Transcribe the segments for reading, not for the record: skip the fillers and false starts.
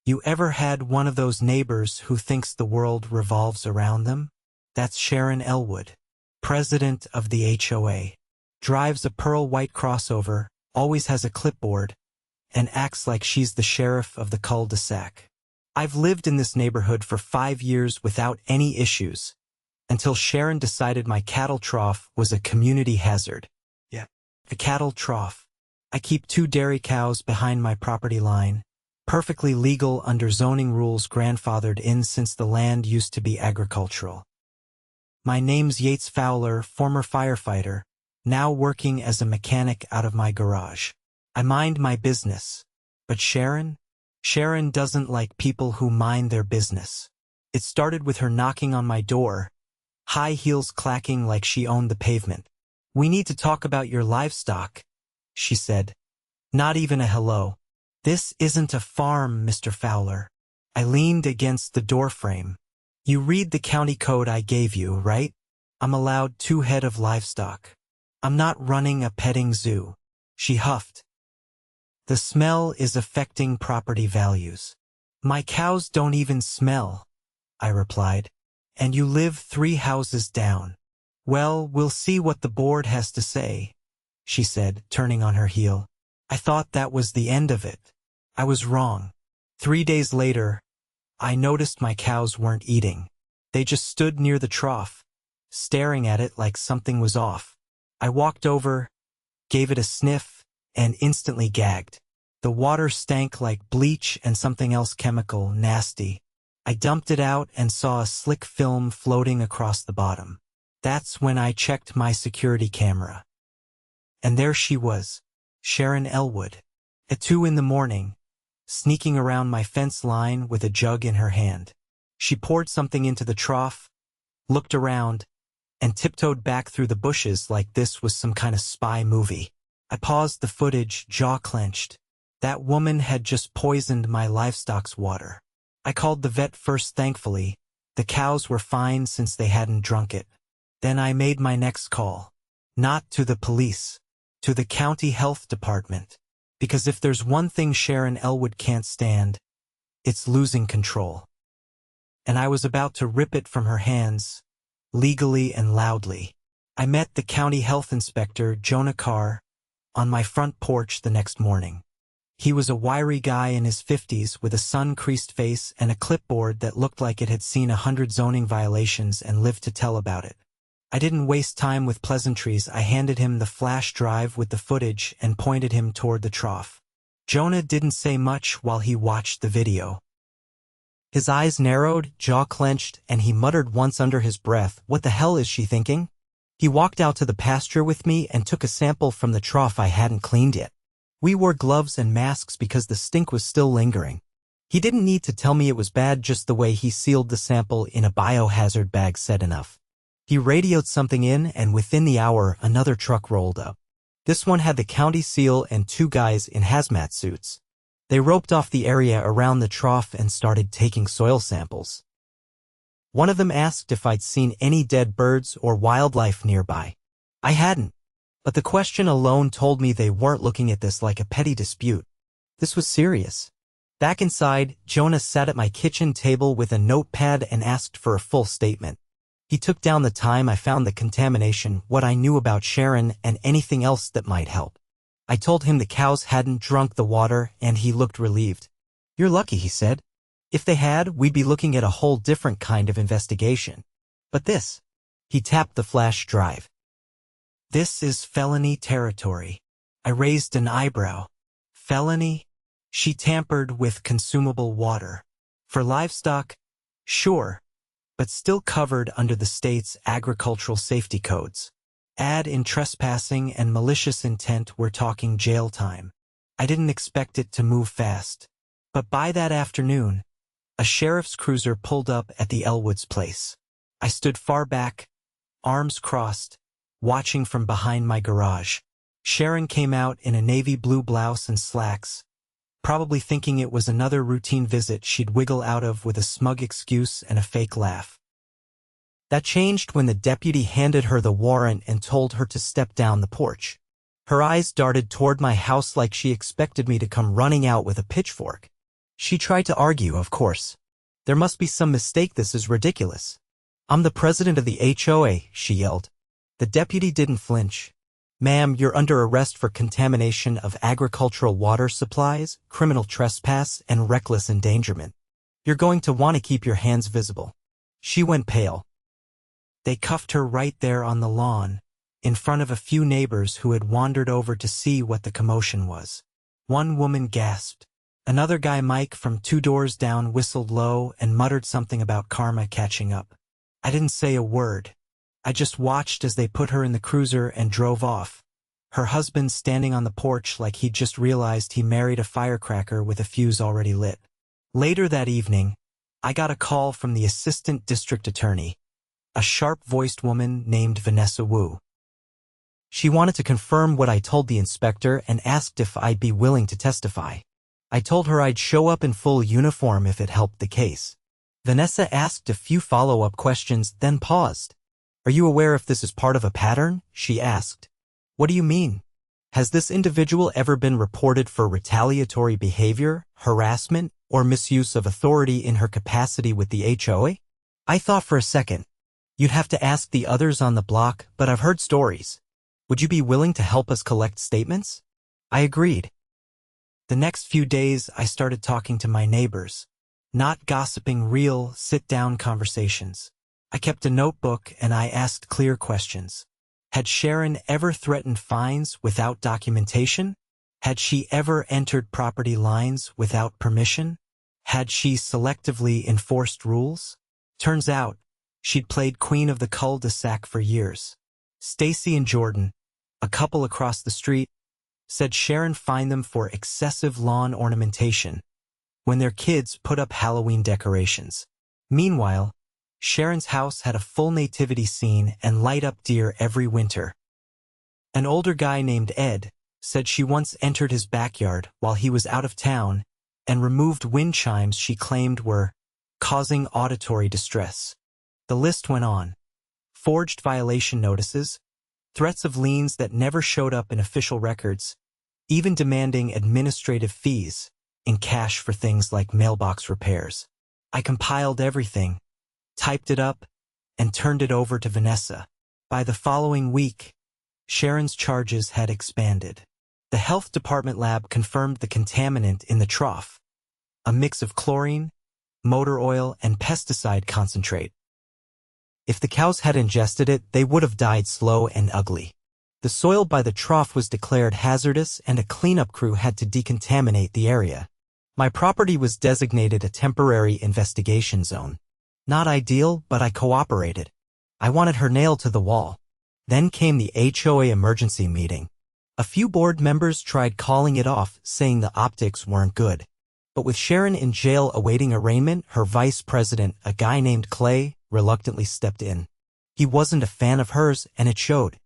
You ever had one of those neighbors who thinks the world revolves around them? That's Sharon Ellwood, president of the HOA. Drives a pearl white crossover, always has a clipboard, and acts like she's the sheriff of the cul-de-sac. I've lived in this neighborhood for 5 years without any issues, until Sharon decided my cattle trough was a community hazard. Yeah. A cattle trough. I keep 2 dairy cows behind my property line, perfectly legal under zoning rules grandfathered in since the land used to be agricultural. My name's Yates Fowler, former firefighter, now working as a mechanic out of my garage. I mind my business. But Sharon doesn't like people who mind their business. It started with her knocking on my door, high heels clacking like she owned the pavement. "We need to talk about your livestock," she said. Not even a hello. "This isn't a farm, Mr. Fowler." I leaned against the doorframe. "You read the county code I gave you, right? I'm allowed 2 head of livestock. I'm not running a petting zoo." She huffed. "The smell is affecting property values." "My cows don't even smell," I replied. "And you live 3 houses down." "Well, we'll see what the board has to say," she said, turning on her heel. I thought that was the end of it. I was wrong. 3 days later, I noticed my cows weren't eating. They just stood near the trough, staring at it like something was off. I walked over, gave it a sniff, and instantly gagged. The water stank like bleach and something else chemical, nasty. I dumped it out and saw a slick film floating across the bottom. That's when I checked my security camera. And there she was, Sharon Ellwood, at 2 in the morning, sneaking around my fence line with a jug in her hand. She poured something into the trough, looked around, and tiptoed back through the bushes like this was some kind of spy movie. I paused the footage, jaw clenched. That woman had just poisoned my livestock's water. I called the vet first, thankfully. The cows were fine since they hadn't drunk it. Then I made my next call. Not to the police, to the county health department. Because if there's one thing Sharon Ellwood can't stand, it's losing control. And I was about to rip it from her hands, legally and loudly. I met the county health inspector, Jonah Carr, on my front porch the next morning. He was a wiry guy in his 50s with a sun-creased face and a clipboard that looked like it had seen 100 zoning violations and lived to tell about it. I didn't waste time with pleasantries. I handed him the flash drive with the footage and pointed him toward the trough. Jonah didn't say much while he watched the video. His eyes narrowed, jaw clenched, and he muttered once under his breath, "What the hell is she thinking?" He walked out to the pasture with me and took a sample from the trough I hadn't cleaned yet. We wore gloves and masks because the stink was still lingering. He didn't need to tell me it was bad, just the way he sealed the sample in a biohazard bag said enough. He radioed something in, and within the hour, another truck rolled up. This one had the county seal and 2 guys in hazmat suits. They roped off the area around the trough and started taking soil samples. One of them asked if I'd seen any dead birds or wildlife nearby. I hadn't, but the question alone told me they weren't looking at this like a petty dispute. This was serious. Back inside, Jonah sat at my kitchen table with a notepad and asked for a full statement. He took down the time I found the contamination, what I knew about Sharon, and anything else that might help. I told him the cows hadn't drunk the water, and he looked relieved. "You're lucky," he said. "If they had, we'd be looking at a whole different kind of investigation. But this," he tapped the flash drive. "This is felony territory." I raised an eyebrow. "Felony?" She tampered with consumable water. For livestock? Sure, but still covered under the state's agricultural safety codes. Add in trespassing and malicious intent, we're talking jail time. I didn't expect it to move fast. But by that afternoon, a sheriff's cruiser pulled up at the Ellwoods' place. I stood far back, arms crossed, watching from behind my garage. Sharon came out in a navy blue blouse and slacks, probably thinking it was another routine visit she'd wiggle out of with a smug excuse and a fake laugh. That changed when the deputy handed her the warrant and told her to step down the porch. Her eyes darted toward my house like she expected me to come running out with a pitchfork. She tried to argue, of course. There must be some mistake, this is ridiculous. I'm the president of the HOA, she yelled. The deputy didn't flinch. Ma'am, you're under arrest for contamination of agricultural water supplies, criminal trespass, and reckless endangerment. You're going to want to keep your hands visible. She went pale. They cuffed her right there on the lawn, in front of a few neighbors who had wandered over to see what the commotion was. One woman gasped. Another guy, Mike, from 2 doors down, whistled low and muttered something about karma catching up. I didn't say a word. I just watched as they put her in the cruiser and drove off. Her husband standing on the porch like he'd just realized he married a firecracker with a fuse already lit. Later that evening, I got a call from the assistant district attorney, a sharp-voiced woman named Vanessa Wu. She wanted to confirm what I told the inspector and asked if I'd be willing to testify. I told her I'd show up in full uniform if it helped the case. Vanessa asked a few follow-up questions, then paused. Are you aware if this is part of a pattern? She asked. What do you mean? Has this individual ever been reported for retaliatory behavior, harassment, or misuse of authority in her capacity with the HOA? I thought for a second. You'd have to ask the others on the block, but I've heard stories. Would you be willing to help us collect statements? I agreed. The next few days, I started talking to my neighbors. Not gossiping, real, sit-down conversations. I kept a notebook and I asked clear questions. Had Sharon ever threatened fines without documentation? Had she ever entered property lines without permission? Had she selectively enforced rules? Turns out, she'd played queen of the cul-de-sac for years. Stacy and Jordan, a couple across the street, said Sharon fined them for excessive lawn ornamentation when their kids put up Halloween decorations. Meanwhile, Sharon's house had a full nativity scene and light-up deer every winter. An older guy named Ed said she once entered his backyard while he was out of town and removed wind chimes she claimed were causing auditory distress. The list went on. Forged violation notices, threats of liens that never showed up in official records, even demanding administrative fees in cash for things like mailbox repairs. I compiled everything, typed it up, and turned it over to Vanessa. By the following week, Sharon's charges had expanded. The health department lab confirmed the contaminant in the trough, a mix of chlorine, motor oil, and pesticide concentrate. If the cows had ingested it, they would have died slow and ugly. The soil by the trough was declared hazardous and a cleanup crew had to decontaminate the area. My property was designated a temporary investigation zone. Not ideal, but I cooperated. I wanted her nailed to the wall. Then came the HOA emergency meeting. A few board members tried calling it off, saying the optics weren't good. But with Sharon in jail awaiting arraignment, her vice president, a guy named Clay, reluctantly stepped in. He wasn't a fan of hers, and it showed.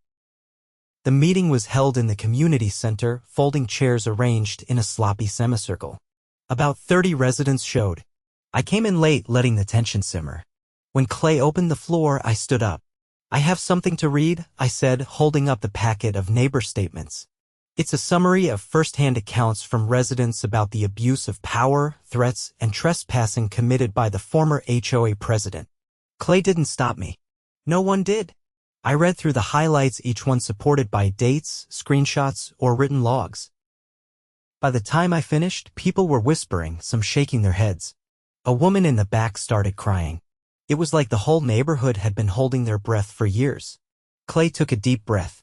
The meeting was held in the community center, folding chairs arranged in a sloppy semicircle. About 30 residents showed. I came in late, letting the tension simmer. When Clay opened the floor, I stood up. I have something to read, I said, holding up the packet of neighbor statements. It's a summary of first-hand accounts from residents about the abuse of power, threats, and trespassing committed by the former HOA president. Clay didn't stop me. No one did. I read through the highlights, each one supported by dates, screenshots, or written logs. By the time I finished, people were whispering, some shaking their heads. A woman in the back started crying. It was like the whole neighborhood had been holding their breath for years. Clay took a deep breath.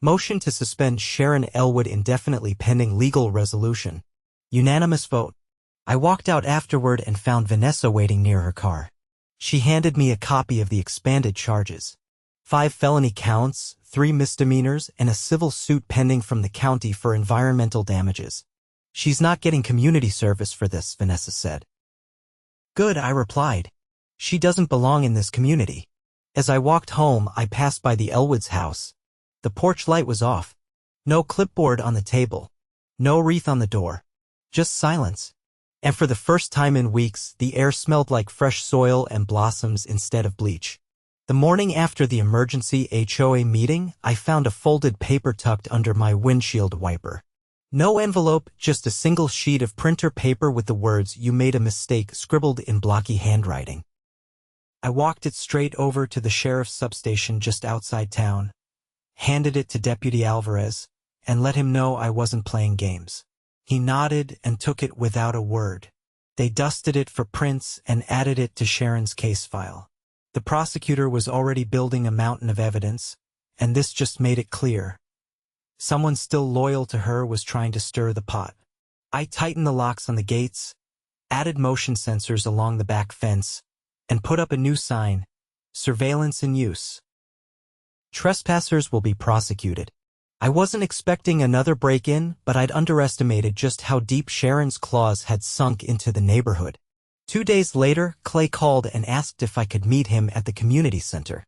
Motion to suspend Sharon Ellwood indefinitely pending legal resolution. Unanimous vote. I walked out afterward and found Vanessa waiting near her car. She handed me a copy of the expanded charges. 5 felony counts, 3 misdemeanors, and a civil suit pending from the county for environmental damages. She's not getting community service for this, Vanessa said. Good, I replied. She doesn't belong in this community. As I walked home, I passed by the Ellwood's house. The porch light was off. No clipboard on the table. No wreath on the door. Just silence. And for the first time in weeks, the air smelled like fresh soil and blossoms instead of bleach. The morning after the emergency HOA meeting, I found a folded paper tucked under my windshield wiper. No envelope, just a single sheet of printer paper with the words "You made a mistake" scribbled in blocky handwriting. I walked it straight over to the sheriff's substation just outside town, handed it to Deputy Alvarez, and let him know I wasn't playing games. He nodded and took it without a word. They dusted it for prints and added it to Sharon's case file. The prosecutor was already building a mountain of evidence, and this just made it clear. Someone still loyal to her was trying to stir the pot. I tightened the locks on the gates, added motion sensors along the back fence, and put up a new sign, "Surveillance in use. Trespassers will be prosecuted." I wasn't expecting another break-in, but I'd underestimated just how deep Sharon's claws had sunk into the neighborhood. 2 days later, Clay called and asked if I could meet him at the community center.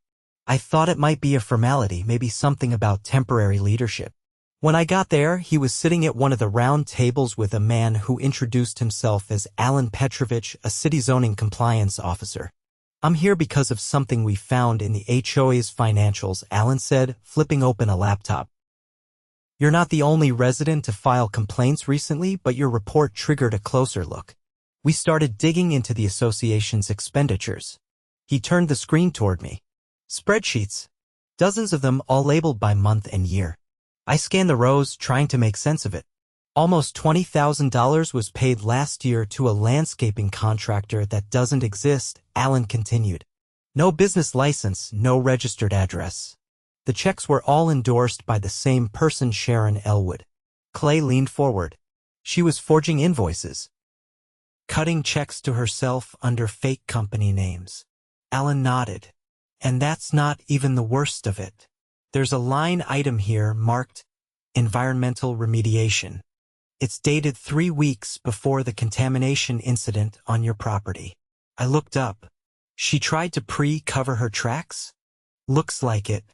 I thought it might be a formality, maybe something about temporary leadership. When I got there, he was sitting at one of the round tables with a man who introduced himself as Alan Petrovich, a city zoning compliance officer. "I'm here because of something we found in the HOA's financials," Alan said, flipping open a laptop. "You're not the only resident to file complaints recently, but your report triggered a closer look. We started digging into the association's expenditures." He turned the screen toward me. Spreadsheets. Dozens of them, all labeled by month and year. I scanned the rows, trying to make sense of it. Almost $20,000 was paid last year to a landscaping contractor that doesn't exist, Alan continued. No business license, no registered address. The checks were all endorsed by the same person, Sharon Ellwood. Clay leaned forward. She was forging invoices, cutting checks to herself under fake company names. Alan nodded. "And that's not even the worst of it. There's a line item here marked environmental remediation. It's dated 3 weeks before the contamination incident on your property." I looked up. She tried to pre-cover her tracks? Looks like it.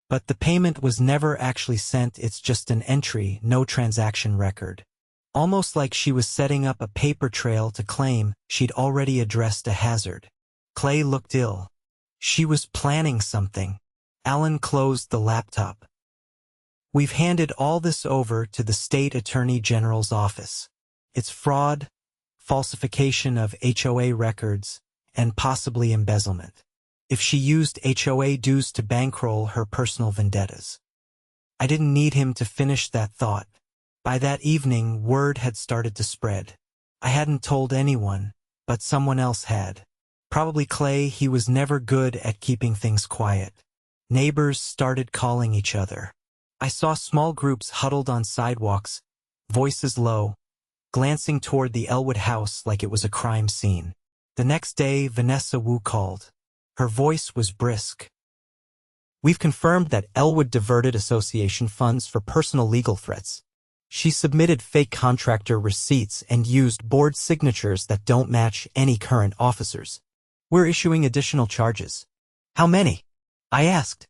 But the payment was never actually sent. It's just an entry, no transaction record. Almost like she was setting up a paper trail to claim she'd already addressed a hazard. Clay looked ill. She was planning something. Alan closed the laptop. "We've handed all this over to the state attorney general's office. It's fraud, falsification of HOA records, and possibly embezzlement. If she used HOA dues to bankroll her personal vendettas." I didn't need him to finish that thought. By that evening, word had started to spread. I hadn't told anyone, but someone else had. Probably Clay. He was never good at keeping things quiet. Neighbors started calling each other. I saw small groups huddled on sidewalks, voices low, glancing toward the Ellwood house like it was a crime scene. The next day, Vanessa Wu called. Her voice was brisk. "We've confirmed that Ellwood diverted association funds for personal legal threats. She submitted fake contractor receipts and used board signatures that don't match any current officers. We're issuing additional charges." "How many?" I asked.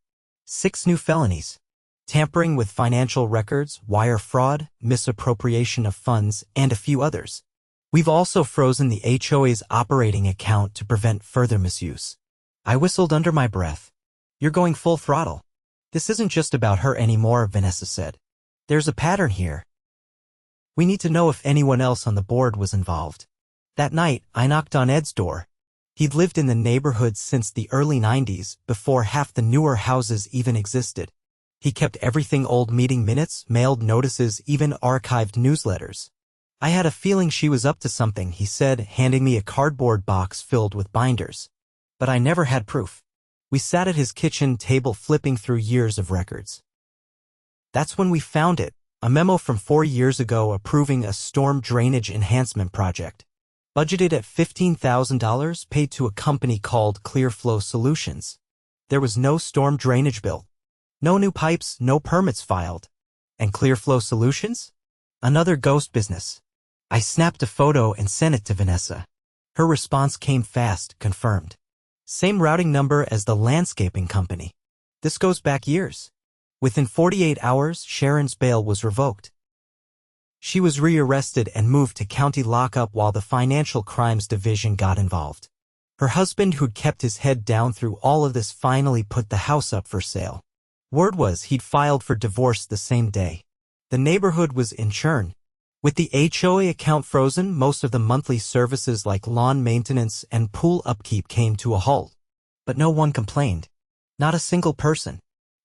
6 new felonies. Tampering with financial records, wire fraud, misappropriation of funds, and a few others. We've also frozen the HOA's operating account to prevent further misuse. I whistled under my breath. "You're going full throttle. This isn't just about her anymore," Vanessa said. "There's a pattern here. We need to know if anyone else on the board was involved." That night, I knocked on Ed's door. He'd lived in the neighborhood since the early 90s, before half the newer houses even existed. He kept everything: old meeting minutes, mailed notices, even archived newsletters. "I had a feeling she was up to something," he said, handing me a cardboard box filled with binders. But I never had proof. We sat at his kitchen table flipping through years of records. That's when we found it, a memo from 4 years ago approving a storm drainage enhancement project. Budgeted at $15,000, paid to a company called Clearflow Solutions. There was no storm drainage bill. No new pipes, no permits filed. And Clearflow Solutions? Another ghost business. I snapped a photo and sent it to Vanessa. Her response came fast, confirmed. Same routing number as the landscaping company. This goes back years. Within 48 hours, Sharon's bail was revoked. She was rearrested and moved to county lockup while the Financial Crimes Division got involved. Her husband, who'd kept his head down through all of this, finally put the house up for sale. Word was he'd filed for divorce the same day. The neighborhood was in churn. With the HOA account frozen, most of the monthly services like lawn maintenance and pool upkeep came to a halt. But no one complained. Not a single person.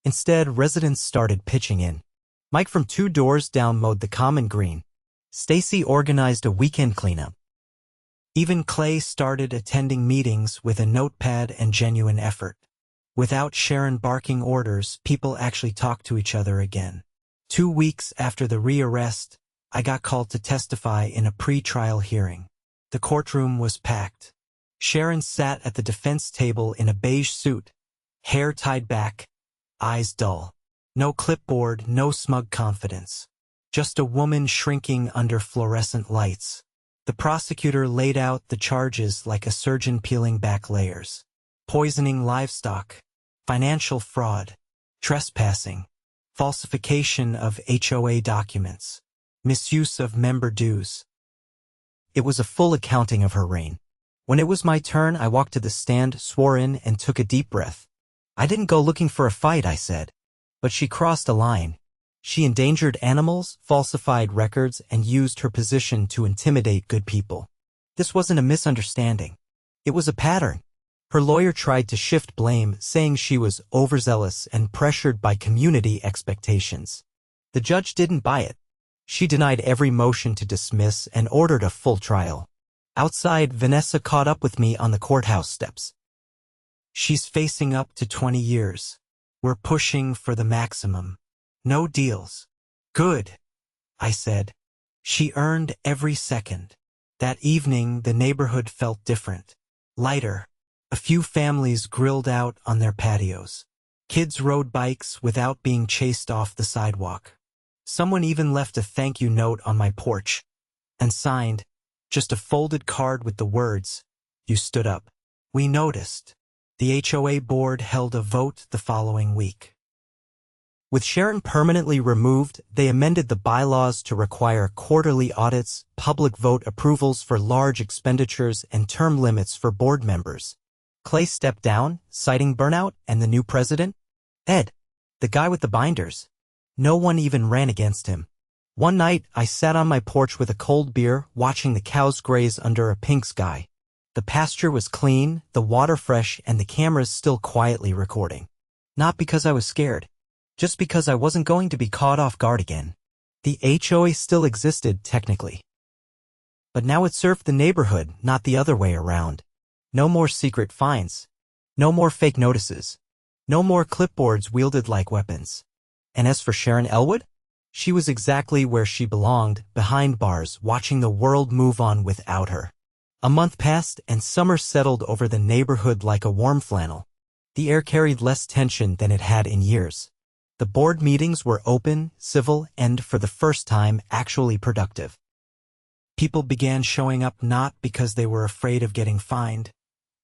Instead, residents started pitching in. Mike from 2 doors down mowed the common green. Stacy organized a weekend cleanup. Even Clay started attending meetings with a notepad and genuine effort. Without Sharon barking orders, people actually talked to each other again. 2 weeks after the rearrest, I got called to testify in a pre-trial hearing. The courtroom was packed. Sharon sat at the defense table in a beige suit, hair tied back, eyes dull. No clipboard, no smug confidence. Just a woman shrinking under fluorescent lights. The prosecutor laid out the charges like a surgeon peeling back layers. Poisoning livestock, financial fraud, trespassing, falsification of HOA documents, misuse of member dues. It was a full accounting of her reign. When it was my turn, I walked to the stand, swore in, and took a deep breath. I didn't go looking for a fight, I said. But she crossed a line. She endangered animals, falsified records, and used her position to intimidate good people. This wasn't a misunderstanding. It was a pattern. Her lawyer tried to shift blame, saying she was overzealous and pressured by community expectations. The judge didn't buy it. She denied every motion to dismiss and ordered a full trial. Outside, Vanessa caught up with me on the courthouse steps. She's facing up to 20 years. We're pushing for the maximum. No deals. Good, I said. She earned every second. That evening, the neighborhood felt different. Lighter. A few families grilled out on their patios. Kids rode bikes without being chased off the sidewalk. Someone even left a thank you note on my porch. And signed, just a folded card with the words, "You stood up." We noticed. The HOA board held a vote the following week. With Sharon permanently removed, they amended the bylaws to require quarterly audits, public vote approvals for large expenditures, and term limits for board members. Clay stepped down, citing burnout, and the new president? Ed, the guy with the binders. No one even ran against him. One night, I sat on my porch with a cold beer, watching the cows graze under a pink sky. The pasture was clean, the water fresh, and the cameras still quietly recording. Not because I was scared. Just because I wasn't going to be caught off guard again. The HOA still existed, technically. But now it served the neighborhood, not the other way around. No more secret fines. No more fake notices. No more clipboards wielded like weapons. And as for Sharon Ellwood? She was exactly where she belonged, behind bars, watching the world move on without her. A month passed, and summer settled over the neighborhood like a warm flannel. The air carried less tension than it had in years. The board meetings were open, civil, and, for the first time, actually productive. People began showing up not because they were afraid of getting fined,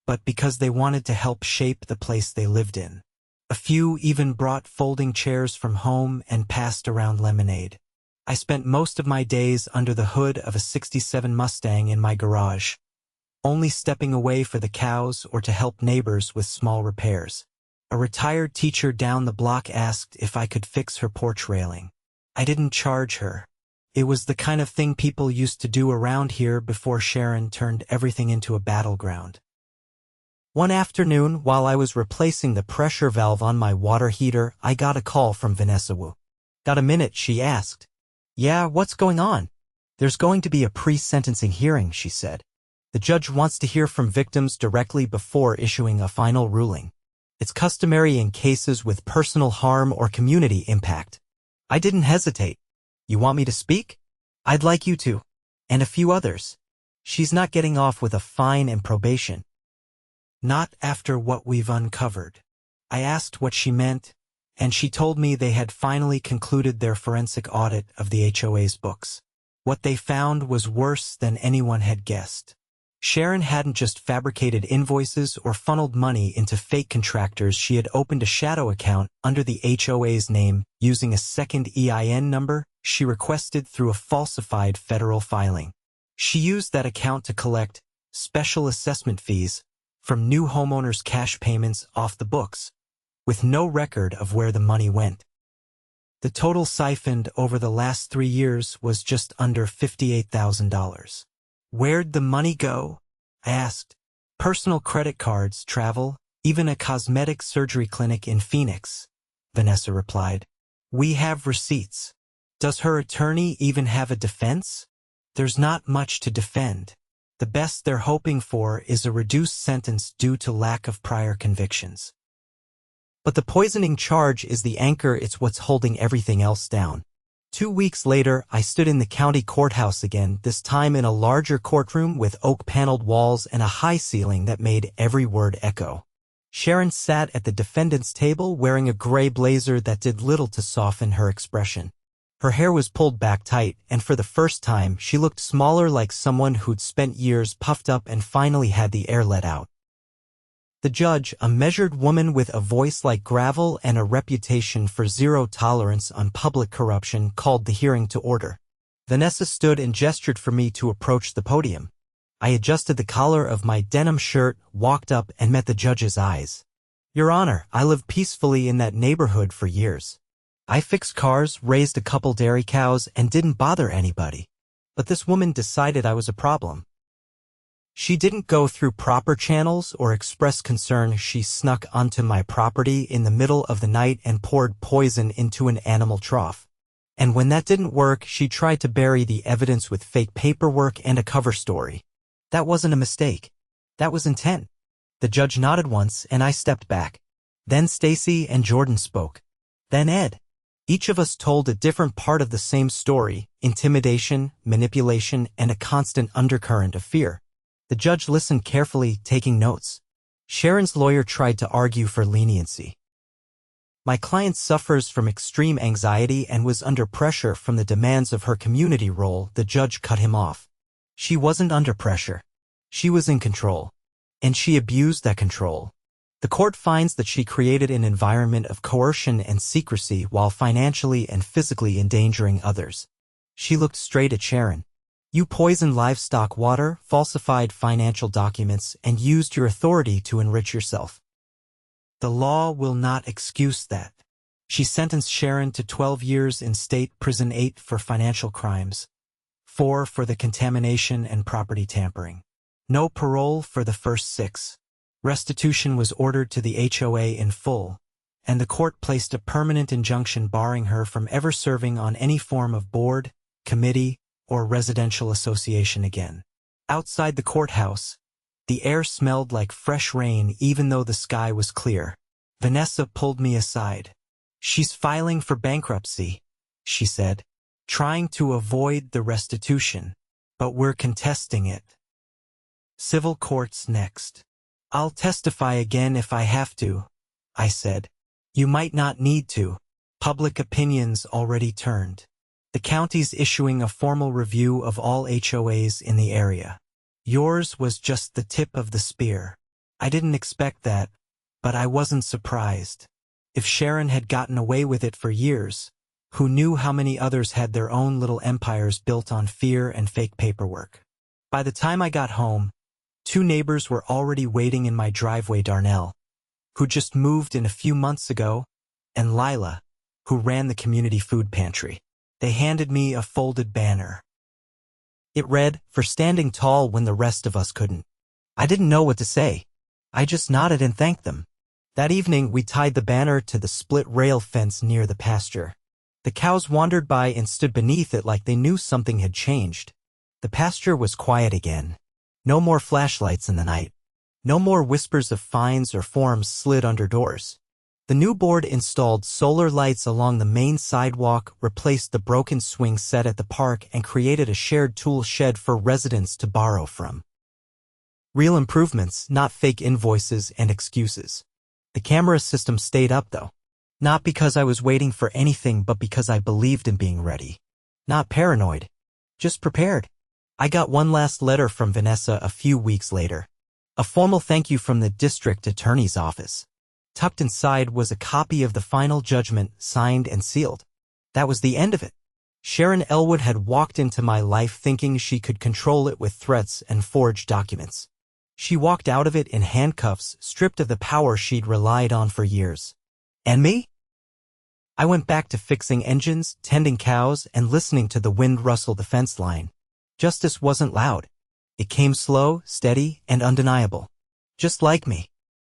but because they wanted to help shape the place they lived in. A few even brought folding chairs from home and passed around lemonade. I spent most of my days under the hood of a '67 Mustang in my garage, only stepping away for the cows or to help neighbors with small repairs. A retired teacher down the block asked if I could fix her porch railing. I didn't charge her. It was the kind of thing people used to do around here before Sharon turned everything into a battleground. One afternoon, while I was replacing the pressure valve on my water heater, I got a call from Vanessa Wu. "Got a minute?" she asked. "Yeah, what's going on?" "There's going to be a pre-sentencing hearing," she said. "The judge wants to hear from victims directly before issuing a final ruling. It's customary in cases with personal harm or community impact." I didn't hesitate. "You want me to speak?" "I'd like you to. And a few others. She's not getting off with a fine and probation." "Not after what we've uncovered." I asked what she meant, and she told me they had finally concluded their forensic audit of the HOA's books. What they found was worse than anyone had guessed. Sharon hadn't just fabricated invoices or funneled money into fake contractors. She had opened a shadow account under the HOA's name using a second EIN number she requested through a falsified federal filing. She used that account to collect special assessment fees from new homeowners' cash payments off the books, with no record of where the money went. The total siphoned over the last 3 years was just under $58,000. Where'd the money go? I asked. Personal credit cards, travel, even a cosmetic surgery clinic in Phoenix, Vanessa replied. We have receipts. Does her attorney even have a defense? There's not much to defend. The best they're hoping for is a reduced sentence due to lack of prior convictions. But the poisoning charge is the anchor, it's what's holding everything else down. 2 weeks later, I stood in the county courthouse again, this time in a larger courtroom with oak-paneled walls and a high ceiling that made every word echo. Sharon sat at the defendant's table wearing a gray blazer that did little to soften her expression. Her hair was pulled back tight, and for the first time, she looked smaller, like someone who'd spent years puffed up and finally had the air let out. The judge, a measured woman with a voice like gravel and a reputation for zero tolerance on public corruption, called the hearing to order. Vanessa stood and gestured for me to approach the podium. I adjusted the collar of my denim shirt, walked up, and met the judge's eyes. Your Honor, I lived peacefully in that neighborhood for years. I fixed cars, raised a couple dairy cows, and didn't bother anybody. But this woman decided I was a problem. She didn't go through proper channels or express concern. She snuck onto my property in the middle of the night and poured poison into an animal trough. And when that didn't work, she tried to bury the evidence with fake paperwork and a cover story. That wasn't a mistake. That was intent. The judge nodded once, and I stepped back. Then Stacy and Jordan spoke. Then Ed. Each of us told a different part of the same story: intimidation, manipulation, and a constant undercurrent of fear. The judge listened carefully, taking notes. Sharon's lawyer tried to argue for leniency. My client suffers from extreme anxiety and was under pressure from the demands of her community role. The judge cut him off. She wasn't under pressure. She was in control. And she abused that control. The court finds that she created an environment of coercion and secrecy while financially and physically endangering others. She looked straight at Sharon. You poisoned livestock water, falsified financial documents, and used your authority to enrich yourself. The law will not excuse that. She sentenced Sharon to 12 years in state prison, 8 for financial crimes, 4 for the contamination and property tampering. No parole for the first 6. Restitution was ordered to the HOA in full, and the court placed a permanent injunction barring her from ever serving on any form of board, committee, or residential association again. Outside the courthouse, the air smelled like fresh rain even though the sky was clear. Vanessa pulled me aside. She's filing for bankruptcy, she said, trying to avoid the restitution, but we're contesting it. Civil courts next. I'll testify again if I have to, I said. You might not need to. Public opinion's already turned. The county's issuing a formal review of all HOAs in the area. Yours was just the tip of the spear. I didn't expect that, but I wasn't surprised. If Sharon had gotten away with it for years, who knew how many others had their own little empires built on fear and fake paperwork? By the time I got home, 2 neighbors were already waiting in my driveway: Darnell, who just moved in a few months ago, and Lila, who ran the community food pantry. They handed me a folded banner. It read, "For standing tall when the rest of us couldn't." I didn't know what to say. I just nodded and thanked them. That evening, we tied the banner to the split rail fence near the pasture. The cows wandered by and stood beneath it like they knew something had changed. The pasture was quiet again. No more flashlights in the night. No more whispers of fines or forms slid under doors. The new board installed solar lights along the main sidewalk, replaced the broken swing set at the park, and created a shared tool shed for residents to borrow from. Real improvements, not fake invoices and excuses. The camera system stayed up though. Not because I was waiting for anything, but because I believed in being ready. Not paranoid. Just prepared. I got one last letter from Vanessa a few weeks later. A formal thank you from the district attorney's office. Tucked inside was a copy of the final judgment, signed and sealed. That was the end of it. Sharon Ellwood had walked into my life thinking she could control it with threats and forged documents. She walked out of it in handcuffs, stripped of the power she'd relied on for years. And me? I went back to fixing engines, tending cows, and listening to the wind rustle the fence line. Justice wasn't loud. It came slow, steady, and undeniable. Just like me.